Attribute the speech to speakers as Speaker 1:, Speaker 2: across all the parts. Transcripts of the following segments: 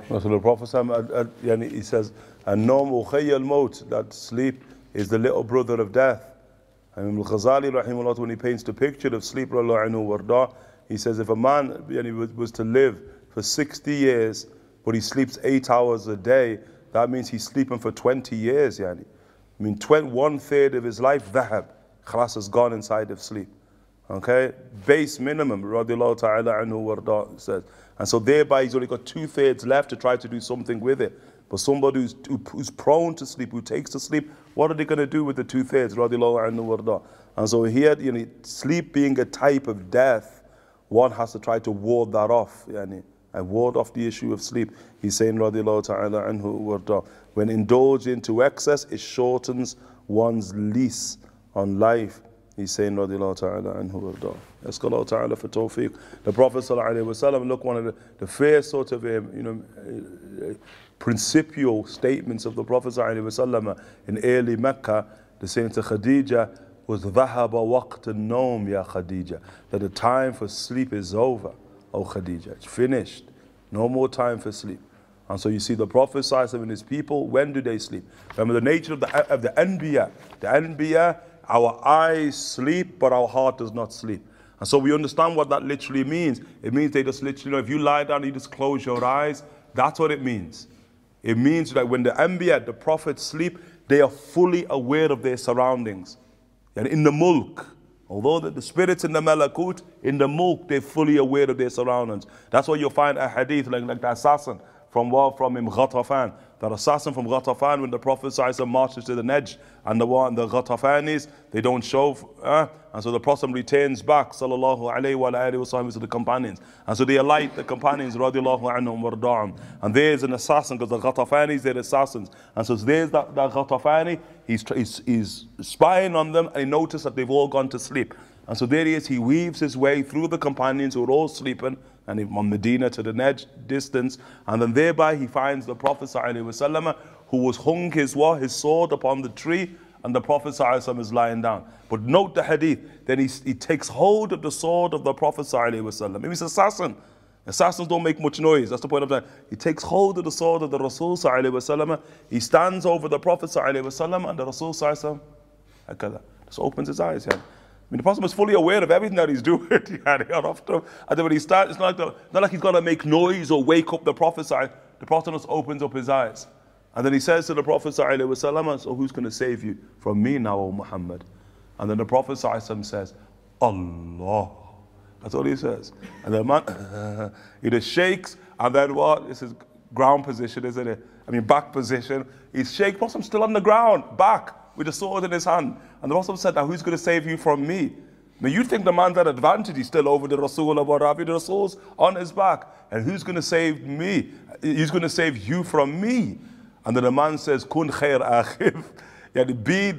Speaker 1: So the Prophet he says, "An-nawm ukhay al-maut," that sleep is the little brother of death. And Al-Ghazali rahimahullah, when he paints the picture of sleep, he says if a man was to live for 60 years, but he sleeps 8 hours a day, that means he's sleeping for 20 years. I mean, 1/3 of his life, dhahab, khalas, has gone inside of sleep. Okay, base minimum, radiallahu ta'ala anhu warda says. And so thereby he's only got 2/3 left to try to do something with it. But somebody who's prone to sleep, who takes to sleep, what are they going to do with the 2/3, radiallahu anhu warda? And so here, sleep being a type of death, one has to try to ward that off, and ward off the issue of sleep. He's saying, radiallahu ta'ala anhu warda, when indulged into excess, it shortens one's lease on life. He's saying, radiallahu ta'ala anhu warda. Ask Allah ta'ala for tawfiq. The Prophet sallallahu alayhi wa sallam, look, one of the first sort of, principial statements of the Prophet sallallahu alayhi wa sallam in early Mecca, the saying to Khadija was, ذَهَبَ وَقْتَ النَّوْمِ يَا Khadija, that the time for sleep is over, oh Khadija, it's finished. No more time for sleep. And so you see the Prophet sallallahu alayhi wa sallam and his people, when do they sleep? Remember the nature of the Anbiya. The Anbiya, our eyes sleep, but our heart does not sleep. And so we understand what that literally means. It means they just literally, if you lie down, you just close your eyes. That's what it means. It means that when the Anbiya, the prophets sleep, they are fully aware of their surroundings. And in the mulk, although the spirits in the malakut, in the mulk, they're fully aware of their surroundings. That's why you'll find a hadith like the assassin from Ghatafan. That assassin from Ghatafan, when the Prophet ﷺ marches to the Najd, and the Ghatafanis, they don't show, and so the Prophet returns back, sallallahu alayhi wa alayhi wa sallam, to the companions. And so they alight the companions, radiallahu anhum warda'am. And there's an assassin, because the Ghatafanis, they're assassins. And so there's that Ghatafani, he's spying on them, and he noticed that they've all gone to sleep. And so there he is, he weaves his way through the companions who are all sleeping, and from Medina to the Najd distance, and then thereby he finds the Prophet ﷺ, who was hung his sword upon the tree, and the Prophet ﷺ is lying down. But note the hadith, then he takes hold of the sword of the Prophet ﷺ. Maybe he's an assassin. Assassins don't make much noise, that's the point of that. He takes hold of the sword of the Rasul ﷺ, he stands over the Prophet ﷺ, and the Rasul ﷺ just opens his eyes. I mean, the Prophet was fully aware of everything that he's doing. And then when he starts, it's not like he's going to make noise or wake up the Prophet. The Prophet just opens up his eyes. And then he says to the Prophet, so who's going to save you from me now, O Muhammad? And then the Prophet says, Allah. That's all he says. And the man, he just shakes, and then what? This is ground position, isn't it? I mean, back position. He's shaking, Prophet's still on the ground, back, with a sword in his hand. And the Prophet said, now who's going to save you from me? Now you think the man's at advantage, he's still over the Rasul of Arabi, the Rasul's on his back. And who's going to save me? He's going to save you from me. And then the man says, Kun khair akhif. Be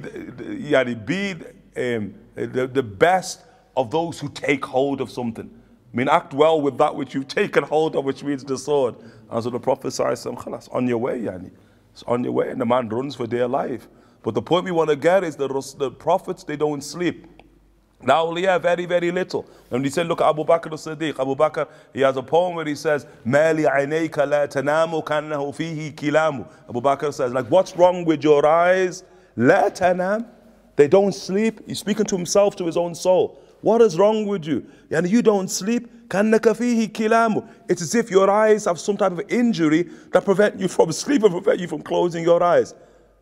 Speaker 1: the best of those who take hold of something. I mean, act well with that which you've taken hold of, which means the sword. And so the Prophet says, khalas, on your way, It's on your way, and the man runs for dear life. But the point we want to get is the prophets, they don't sleep. Now, yeah, very, very little. And he said, look at Abu Bakr as-Siddiq. Abu Bakr, he has a poem where he says, Mali aynayka la tanamu kannahu fihi kilamu. Abu Bakr says, like, what's wrong with your eyes? La tanam. They don't sleep. He's speaking to himself, to his own soul. What is wrong with you? And you don't sleep. Kannaka fihi kilamu. It's as if your eyes have some type of injury that prevent you from sleeping, prevent you from closing your eyes.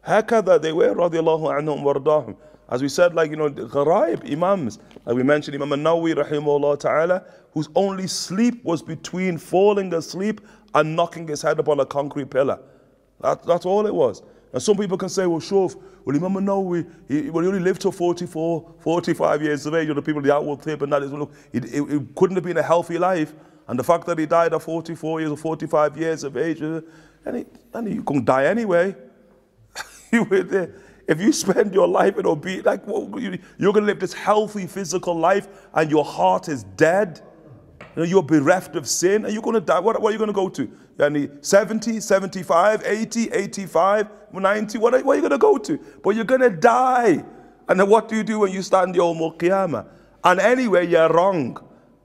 Speaker 1: Hakada they were, radiallahu anhum wardahum. As we said, like, Gharaib Imams, like we mentioned, Imam An-Nawawi, rahimahullah ta'ala, whose only sleep was between falling asleep and knocking his head upon a concrete pillar. That's all it was. And some people can say, well, Shuf, well, Imam An-Nawawi, he only lived till 44, 45 years of age. The people, the outward tip and that is, look, it couldn't have been a healthy life. And the fact that he died at 44 years or 45 years of age, and you can die anyway. If you spend your life in obedience, like, you're going to live this healthy physical life and your heart is dead, you're bereft of sin, and you're going to die. What are you going to go to? 70, 75, 80, 85, 90, what are you going to go to? But you're going to die. And then what do you do when you stand Yawm al-Qiyamah? And anyway, you're wrong.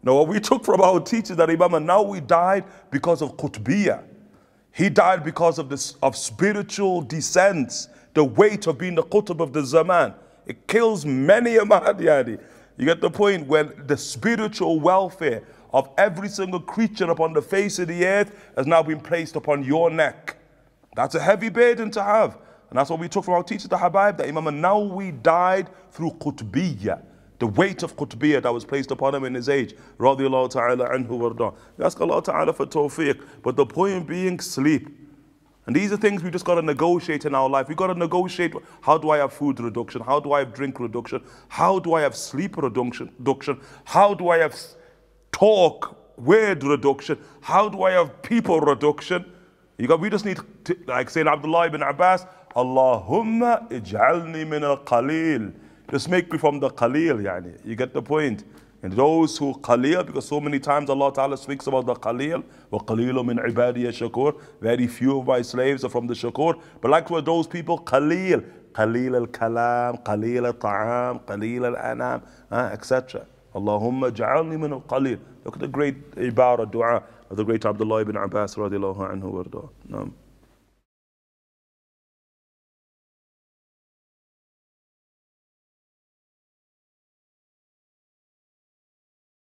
Speaker 1: Now, what we took from our teachers that Imam An-Nawawi died because of Qutbiyah. He died because of spiritual descents, the weight of being the qutb of the zaman. It kills many a man, yani. You get the point? When the spiritual welfare of every single creature upon the face of the earth has now been placed upon your neck. That's a heavy burden to have. And that's what we took from our teacher, the Habaib, that Imam an-Nawawi died through qutbiyyah. The weight of qutbiyyah that was placed upon him in his age. Radiallahu ta'ala anhu warda. We ask Allah ta'ala for tawfiq. But the point being, sleep. And these are things we just got to negotiate in our life. We got to negotiate, how do I have food reduction? How do I have drink reduction? How do I have sleep reduction? How do I have talk, word reduction? How do I have people reduction? We just need to, like saying Abdullah ibn Abbas, Allahumma ij'alni min al-qalil. Just make me from the qalil, yani. You get the point? And those who qalil, because so many times Allah Ta'ala speaks about the qalil, وَقَلِيلٌ مِّنْ عِبَادِيَ shakur. Very few of my slaves are from the shakur. But like for those people, qalil. Qalil al-kalam, qalil al-ta'am, qalil al-anam, etc. Allahumma ja'alni min al-qalil. Look at the great ibara, dua of the great Abdullah ibn Abbas radiallahu anhu warda.